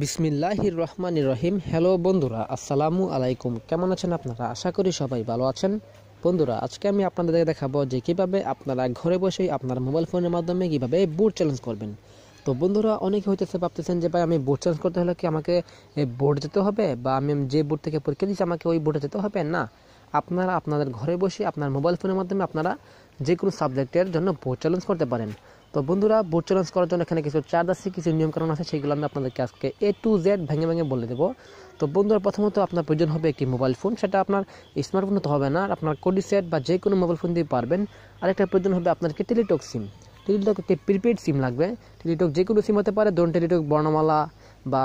বিসমিল্লাহির রহমানির রহিম। হ্যালো বন্ধুরা, আসসালামু আলাইকুম। কেমন আছেন আপনারা? আশা করি সবাই ভালো আছেন। বন্ধুরা, আজকে আমি আপনাদের দেখাবো যে কিভাবে আপনারা ঘরে বসেই আপনার মোবাইল ফোনের মাধ্যমে কিভাবে বোর্ড চ্যালেঞ্জ করবেন। তো বন্ধুরা, অনেকে হইতেছে ভাবতেছেন যে ভাই আমি বোর্ড চ্যালেঞ্জ করতে হলে কি আমাকে বোর্ড যেতে হবে, বা আমি যে বোর্ড থেকে পরীক্ষা দিচ্ছি আমাকে ওই বোর্ডে যেতে হবে? না, আপনারা আপনাদের ঘরে বসে আপনার মোবাইল ফোনের মাধ্যমে আপনারা যে কোনো সাবজেক্টের জন্য বোর্ড চ্যালেঞ্জ করতে পারেন। তো বন্ধুরা, বোর্ড চ্যালেঞ্জ করার জন্য এখানে কিছু চার্জ আছে, কিছু নিয়মকানুন আছে, সেগুলো আমি আপনাদেরকে আজকে A to Z ভেঙে ভেঙে বলে দেবো। তো বন্ধুরা, প্রথমত আপনার প্রয়োজন হবে একটি মোবাইল ফোন। সেটা আপনার স্মার্টফোন তো হবে না, আপনার কোডি সেট বা যে কোনো মোবাইল ফোন দিয়ে পারবেন। আরেকটা প্রয়োজন হবে আপনাকে টেলিটক সিম। টেলিটক একটি প্রিপেড সিম লাগবে। টেলিটক যে কোনো সিম হতে পারে, ধরুন টেলিটক বর্ণমালা বা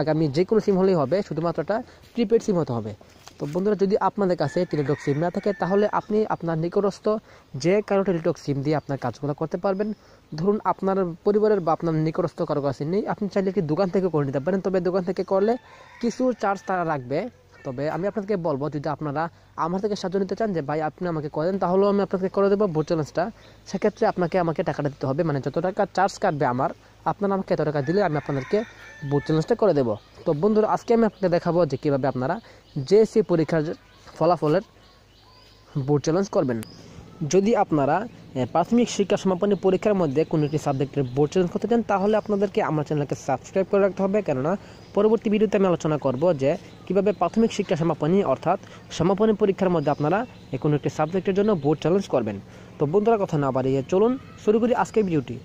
আগামী যে কোনো সিম হলেই হবে, শুধুমাত্র একটা প্রিপেড সিম হতে হবে। তো বন্ধুরা, যদি আপনাদের কাছে টেলিটক সিম না থাকে তাহলে আপনি আপনার নিকটস্থ যে কারো টেলিটক সিম দিয়ে আপনার কাজগুলো করতে পারবেন। ধরুন আপনার পরিবারের বা আপনার নিকটস্থ কারো কাছে নেই, আপনি চাইলে একটি দোকান থেকে করে নিতে পারেন, তবে দোকান থেকে করলে কিছু চার্জ তারা রাখবে। তবে আমি আপনাদেরকে বলবো, যদি আপনারা আমার থেকে সাহায্য নিতে চান যে ভাই আপনি আমাকে করেন, তাহলেও আমি আপনাকে করে দেবো বোর্ড চ্যালেঞ্জটা। সেক্ষেত্রে আমাকে টাকাটা দিতে হবে, মানে যত টাকা চার্জ কাটবে আপনারা আমাকে এত টাকা দিলে আমি আপনাদেরকে বোর্ড চ্যালেঞ্জটা করে দেবো। তো বন্ধুরা, আজকে আমি আপনাকে দেখাবো যে কীভাবে আপনারা JSC পরীক্ষার ফলাফলের বোর্ড চ্যালেঞ্জ করবেন। যদি আপনারা প্রাথমিক শিক্ষা সমাপনী পরীক্ষার মধ্যে কোনো একটি সাবজেক্টের বোর্ড চ্যালেঞ্জ করতে চান, তাহলে আপনাদেরকে আমার চ্যানেলকে সাবস্ক্রাইব করে রাখতে হবে। কেননা পরবর্তী ভিডিওতে আমি আলোচনা করব যে কীভাবে প্রাথমিক শিক্ষা সমাপনী অর্থাৎ সমাপনী পরীক্ষার মধ্যে আপনারা কোনো একটি সাবজেক্টের জন্য বোর্ড চ্যালেঞ্জ করবেন। তো বন্ধুরা, কথা না বাড়িয়ে চলুন শুরু করি আজকের ভিডিওটি।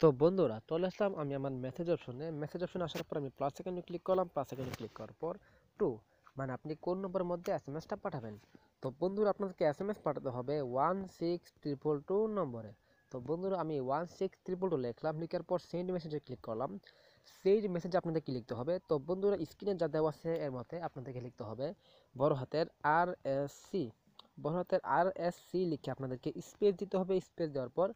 তো বন্ধুরা, চলে আসলাম আমি আমার মেসেজ অপশনে আসার পর আমি প্লাস সেকেন্ডে ক্লিক করলাম। প্লাস সেকেন্ডে ক্লিক করার পর 2, মানে আপনি কোন নম্বরের মধ্যে এসএমএসটা পাঠাবেন। তো বন্ধুরা, আপনাদেরকে এসএমএস পাঠাতে হবে 16222 নম্বরে। তো বন্ধুরা, আমি 16222 লিখলাম। লিখার পর সেন্ড মেসেজে ক্লিক করলাম। সেই মেসেজে আপনাদের কি লিখতে হবে? তো বন্ধুরা, স্ক্রিনে যা দেওয়া আছে এর মধ্যে আপনাদেরকে লিখতে হবে বড় হাতের RSC লিখে আপনাদেরকে স্পেস দিতে হবে। স্পেস দেওয়ার পর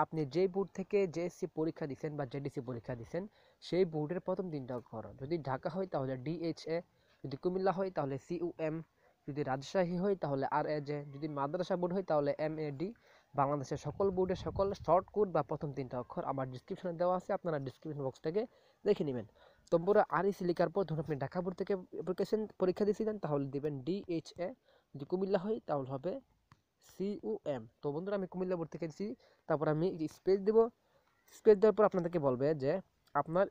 আপনি যে বোর্ড থেকে JSC পরীক্ষা দিচ্ছেন বা JDC পরীক্ষা দিচ্ছেন সেই বোর্ডের প্রথম 3টা অক্ষর। যদি ঢাকা হয় তাহলে DHA, যদি কুমিল্লা হয় তাহলে CUM, যদি রাজশাহী হয় তাহলে RAJ, যদি মাদ্রাসা বোর্ড হয় তাহলে MAD। বাংলাদেশের সকল বোর্ডের সকল শর্ট কোড বা প্রথম 3টা অক্ষর আমার ডিসক্রিপশনে দেওয়া আছে, আপনারা ডিসক্রিপশন বক্সটাকে দেখে নেবেন। তো পুরো REC লেখার পর ধরুন আপনি ঢাকা বোর্ড থেকে পরীক্ষা দিয়েছিলেন তাহলে দেবেন DHA, যদি কুমিল্লা হয় তাহলে হবে CUM। তো বন্ধুরা, আমি কুমিল্লা বোর্ড থেকে দিচ্ছি। তারপর আমি স্পেস দেব। স্পেস দেওয়ার পর আপনাদেরকে বলবে যে আপনার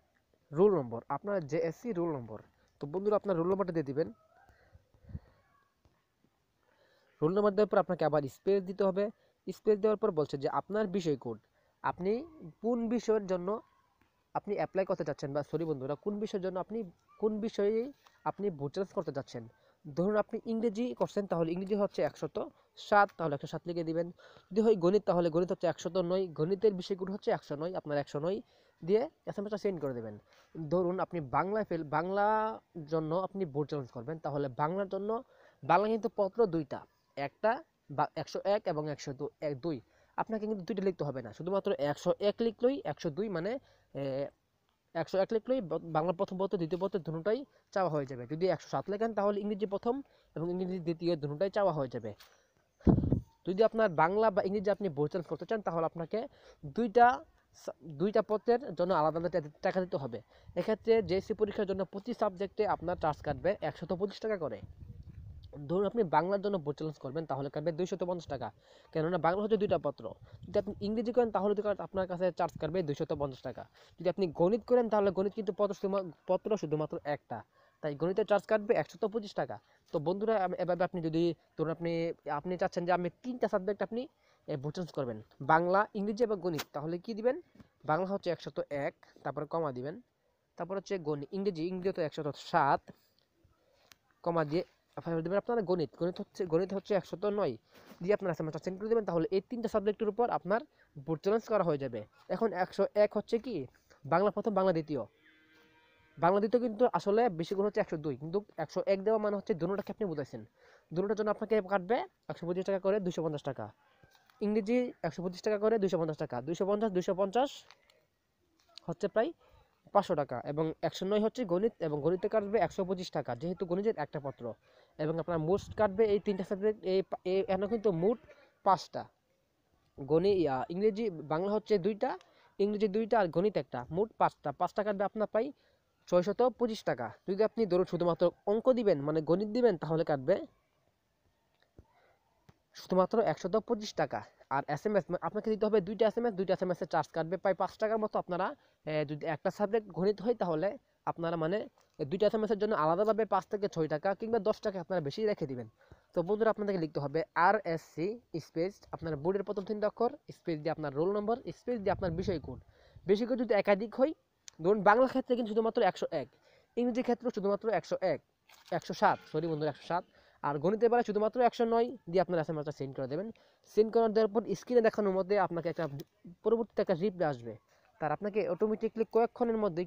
রোল নম্বর, আপনার JSC রোল নম্বর। তো বন্ধুরা, আপনার রোল নম্বরটা দিয়ে দিবেন। রোল নম্বর দেওয়ার পর আপনাকে আবার স্পেস দিতে হবে। স্পেস দেওয়ার পর বলছে যে আপনার বিষয় কোড, আপনি কোন বিষয়ের জন্য আপনি অ্যাপ্লাই করতে চাচ্ছেন, বা সরি বন্ধুরা, কোন বিষয়ের জন্য কোন বিষয়ে আপনি বোর্ড চ্যালেঞ্জ করতে চাচ্ছেন। ধরুন আপনি ইংরেজি করছেন, তাহলে ইংরেজি হচ্ছে 107, তাহলে 107 লিখে দিবেন। যদি হয় গণিত তাহলে গণিত হচ্ছে 109, গণিতের বিষয় কোড হচ্ছে 109, আপনার 109 দিয়ে এসএমএসটা সেন্ড করে দেবেন। ধরুন আপনি বাংলা জন্য আপনি বোর্ড চ্যালেঞ্জ করবেন, তাহলে বাংলার জন্য বাংলা কিন্তু পত্র দুইটা, একটা 101 এবং 102। আপনাকে কিন্তু দুইটা লিখতে হবে না, শুধুমাত্র 101 লিখলেই 102 মানে 101 লিখলেই বাংলা প্রথম পত্র দ্বিতীয় পত্র দুটোটাই চাওয়া হয়ে যাবে। যদি 107 লেখেন তাহলে ইংরেজি প্রথম এবং ইংরেজি দ্বিতীয় দুটোটাই চাওয়া হয়ে যাবে। যদি আপনার বাংলা বা ইংরেজি আপনি বোর্ড চ্যালেঞ্জ করতে চান তাহলে আপনাকে দুইটা পত্রের জন্য আলাদা আলাদা টাকা দিতে হবে। এক্ষেত্রে JSC পরীক্ষার জন্য প্রতি সাবজেক্টে আপনার চার্জ কাটবে 125 টাকা করে। ধরুন আপনি বাংলার জন্য বোর্ড চ্যালেঞ্জ করবেন তাহলে কাটবে 250 টাকা, কেননা বাংলা হচ্ছে দুইটা পত্র। যদি আপনি ইংরেজি করেন তাহলে আপনার কাছে চার্জ কাটবে 250 টাকা। যদি আপনি গণিত করেন তাহলে গণিত কিন্তু পত্র শুধুমাত্র একটা, তাই গণিতের চার্জ কাটবে 125 টাকা। তো বন্ধুরা, এভাবে আপনি যদি ধরুন আপনি চাচ্ছেন যে আমি 3টা সাবজেক্ট আপনি বোর্ড চ্যালেঞ্জ করবেন, বাংলা, ইংরেজি এবং গণিত, তাহলে কি দিবেন? বাংলা হচ্ছে 101, তারপরে কমা দিবেন। তারপর হচ্ছে ইংরেজি হচ্ছে 107, কমা দিয়ে দেবেন আপনার গণিত হচ্ছে 109 দিয়ে আপনার এসএমএসটা সেন্ড করে দেবেন। তাহলে এই 3টা সাবজেক্টের উপর আপনার বোর্ড চ্যালেঞ্জ করা হয়ে যাবে। এখন 101 হচ্ছে কি বাংলা প্রথম বাংলা দ্বিতীয়, কিন্তু আসলে বেশি গুণ হচ্ছে 102, কিন্তু 101 দেওয়া মানে হচ্ছে দুটোটাকে আপনি বুঝাইছেন। দুটোটার জন্য আপনাকে কাটবে 125 টাকা করে 250 টাকা, ইংরেজি 125 টাকা করে 250 টাকা, 250 হচ্ছে প্রায় 500 টাকা, এবং 109 হচ্ছে গণিত, এবং গণিতে কাটবে 125 টাকা যেহেতু গণিতের একটা পত্র, এবং আপনার মোস্ট কাটবে এই 3টা সাবজেক্ট। এখানে কিন্তু মোট 5টা, ইংরেজি বাংলা হচ্ছে 2টা, ইংরেজি 2টা আর গণিত একটা, মোট 5টা কাটবে আপনার প্রায় 625 টাকা। যদি আপনি ধরুন শুধুমাত্র অঙ্ক দিবেন মানে গণিত দিবেন তাহলে কাটবে শুধুমাত্র 125 টাকা। আর SMS আপনাকে দিতে হবে 2টা SMS, 2টা SMS এর চার্জ কাটবে প্রায় 5 টাকার মতো। আপনারা যদি একটা সাবজেক্ট গণিত হয় তাহলে আপনারা মানে 2টা SMS এর জন্য আলাদাভাবে 5 থেকে 6 টাকা কিংবা 10 টাকা আপনারা বেশি রেখে দিবেন। তো বন্ধুরা আপনাদেরকে লিখতে হবে RSC স্পেস আপনার বোর্ডের প্রথম 3টা অক্ষর, স্পেস দিয়ে আপনার রোল নম্বর, স্পেস দিয়ে আপনার বিষয় কোড। বিষয় কোড যদি একাধিক হয়, ধরুন বাংলা ক্ষেত্রে কিন্তু শুধুমাত্র 101, ইংরেজি ক্ষেত্রে শুধুমাত্র 101, 107, সরি বন্ধুরা 107, আর গণিতের বেলায় শুধুমাত্র 109 দিয়ে আপনার এসএমএসটা সেন্ড করে দেবেন। সেন্ড করে দেওয়ার পর স্ক্রিনে দেখানোর মধ্যে আপনাকে একটা পরবর্তীতে একটা রিপ্লাই আসবে। তার আপনাকে অটোমেটিকলি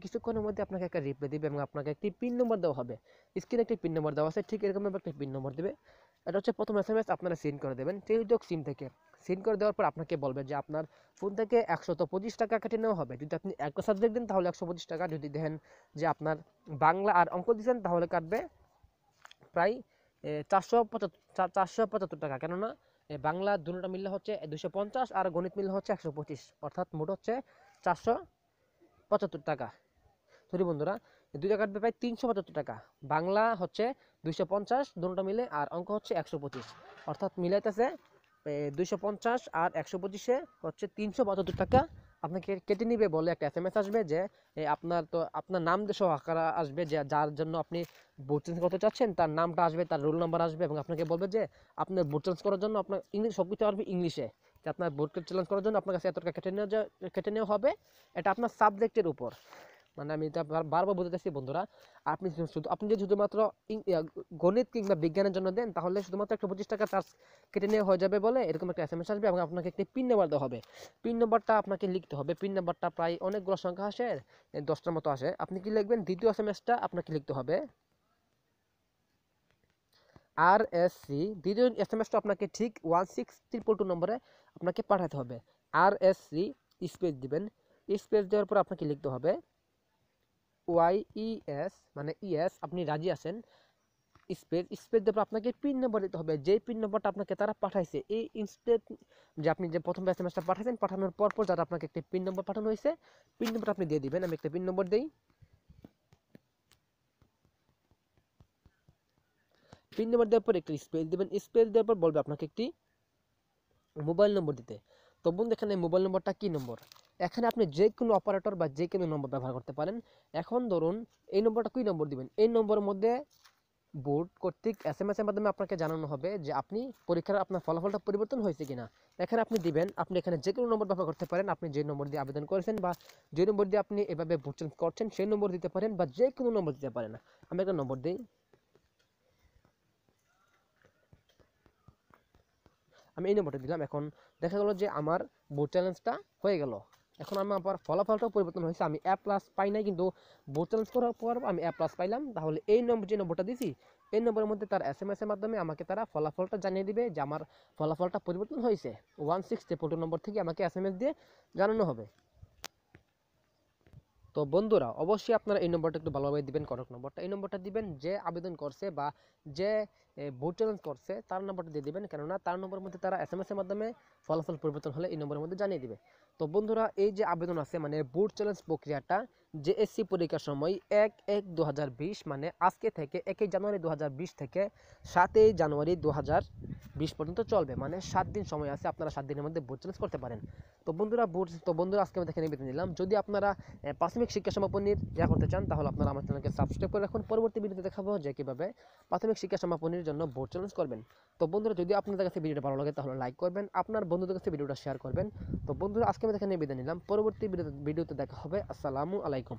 কিছুক্ষণের মধ্যে আপনাকে একটা রিপ্লাই দিবে এবং আপনাকে একটি পিন নম্বর দেওয়া হবে। স্ক্রিনে একটি পিন নম্বর দেওয়া আছে, ঠিক এরকম একটা পিন নম্বর দেবে। এটা হচ্ছে প্রথম এসএমএস আপনারা সেন্ড করে দেবেন টেলিটক সিম থেকে। সেন্ড করে দেওয়ার পর আপনাকে বলবে যে আপনার ফোন থেকে 125 টাকা কেটে নেওয়া হবে। যদি আপনি একটা সাবজেক্ট দেন তাহলে 125 টাকা, যদি দেখেন যে আপনার বাংলা আর অঙ্ক দিচ্ছেন তাহলে কাটবে প্রায় 475 টাকা। কেননা বাংলা দুটোটা মিললে হচ্ছে 250 আর গণিত মিললে হচ্ছে 125, অর্থাৎ মোট হচ্ছে 475 টাকা। সরি বন্ধুরা, দুইটা কাটবে প্রায় 375 টাকা। বাংলা হচ্ছে 250 দুটোটা মিলে, আর অঙ্ক হচ্ছে 125, অর্থাৎ মিলাইতেছে 250 আর 125-এ হচ্ছে 372 টাকা আপনাকে কেটে নিবে বলে একটা SMS আসবে যে আপনার নাম সহ আকারে আসবে, যে যার জন্য আপনি বোর্ড চেঞ্জ করতে চাচ্ছেন তার নামটা আসবে, তার রোল নাম্বার আসবে এবং আপনাকে বলবে যে আপনার বোর্ড চেঞ্জ করার জন্য আপনার ইংলিশ সব কিছু আসবে ইংলিশে, যে আপনার বোর্ড চেঞ্জ করার জন্য আপনার কাছে এত টাকা কেটে নেওয়া হবে। এটা আপনার সাবজেক্টের উপর, মানে আমি এটা বারবার বলতে চাচ্ছি বন্ধুরা, আপনি যদি শুধুমাত্র গণিত কিংবা বিজ্ঞানের জন্য দেন তাহলে শুধুমাত্র 125 টাকা চার্জ কেটে নেওয়া হয়ে যাবে বলে এরকম একটা SMS আসবে এবং আপনাকে একটি পিন নাম্বার দেওয়া হবে। পিন নাম্বারটা আপনাকে লিখতে হবে। পিন নাম্বারটা প্রায় অনেকগুলো সংখ্যা আসে, 10টার মতো আসে। আপনি কি লিখবেন, দ্বিতীয় SMSটা আপনাকে লিখতে হবে RSC। দ্বিতীয় SMSটা আপনাকে ঠিক 16222 নম্বরে আপনাকে পাঠাতে হবে। RSC স্পেস দিবেন, স্পেস দেওয়ার পর আপনাকে লিখতে হবে YES মানে ইয়েস, আপনি রাজি আছেন, স্পেস দেওয়ার আপনাকে পিন নম্বর দিতে হবে, যে পিন নম্বরটা আপনাকে তারা পাঠাইছে। এই ইনস্টেন্ট যে আপনি যে প্রথম এসএমএসটা পাঠাইছেন, পাঠানোর পর যারা আপনাকে একটি পিন নম্বর পাঠানো হয়েছে, পিন নম্বরটা আপনি দিয়ে দিবেন। আমি একটা পিন নম্বর দিই। পিন নম্বর দেওয়ার পর একটি স্পেস দিবেন। স্পেস দেওয়ার পর বলবে আপনাকে একটি মোবাইল নম্বর দিতে। তো বন্ধু এখানে মোবাইল নম্বরটা কি নম্বর, এখানে আপনি যে কোনো অপারেটর বা যে কোনো নম্বর ব্যবহার করতে পারেন। এখন ধরুন এই নম্বরটা কি নম্বর দিবেন, এই নম্বরের মধ্যে বোর্ড কর্তৃক SMS এর মাধ্যমে আপনাকে জানানো হবে যে আপনি পরীক্ষার আপনার ফলাফলটা পরিবর্তন হয়েছে কিনা। এখানে আপনি দিবেন, আপনি এখানে যে কোনো নম্বর ব্যবহার করতে পারেন। আপনি যে নম্বর দিয়ে আবেদন করেছেন বা যে নম্বর দিয়ে আপনি এভাবে ভোট চেঞ্জ করছেন সেই নম্বর দিতে পারেন বা যে কোনো নম্বর দিতে পারেন। আমি একটা নম্বর দিই, আমি এই নম্বরটা দিলাম। এখন দেখা গেল যে আমার বোর্ড চ্যালেঞ্জটা হয়ে গেল। এখন আমি আমার ফলাফলটাও পরিবর্তন হয়েছে, আমি A+ পাই নাই, কিন্তু বোর্ড চ্যালেঞ্জ করার পর আমি A+ পাইলাম। তাহলে এই নম্বর যে নম্বরটা দিছি এই নম্বরের মধ্যে তার SMS এর মাধ্যমে আমাকে তারা ফলাফলটা জানিয়ে দিবে যে আমার ফলাফলটা পরিবর্তন হয়েছে। 1642 নম্বর থেকে আমাকে SMS দিয়ে জানানো হবে। তো বন্ধুরা অবশ্যই আপনারা এই নম্বরটা একটু ভালোভাবে দিবেন, কটক নম্বরটা। এই নম্বরটা দিবেন যে আবেদন করছে বা যে ভোট চ্যালেঞ্জ করছে তার নম্বরটা দিয়ে দিবেন, কেননা তার নম্বরের মধ্যে তারা SMS এর মাধ্যমে ফলাফল পরিবর্তন হলে এই নম্বরের মধ্যে জানিয়ে দিবে। তো বন্ধুরা এই যে আবেদন আছে মানে ভোট চ্যালেঞ্জ প্রক্রিয়াটা JSC পরীক্ষার সময় 1/1/2020 মানে আজকে থেকে 1 জানুয়ারি 2020 থেকে 7 জানুয়ারি 2020 পর্যন্ত চলবে, মানে 7 দিন সময় আছে। আপনারা 7 দিনের মধ্যে ভোট চ্যালেঞ্জ করতে পারেন। তো বন্ধুরা আজকে আমি দেখে নিবেদন দিলাম। যদি আপনারা প্রাথমিক শিক্ষা সমাপনীর করতে চান তাহলে আপনারা আমার চ্যানেলকে সাবস্ক্রাইব করে রাখুন। পরবর্তী ভিডিওতে দেখাবো যে কিভাবে প্রাথমিক শিক্ষা সমাপনীর জন্য ভোট চ্যালেঞ্জ করবেন। তো বন্ধুরা যদি আপনাদের কাছে ভিডিওটা ভালো লাগে তাহলে লাইক করবেন, আপনার বন্ধুদের কাছে ভিডিওটা শেয়ার করবেন। তো বন্ধুরা আজকে আমি দেখে নিবেদন নিলাম, পরবর্তী ভিডিওতে দেখা হবে। আসসালামু আলাইকুম।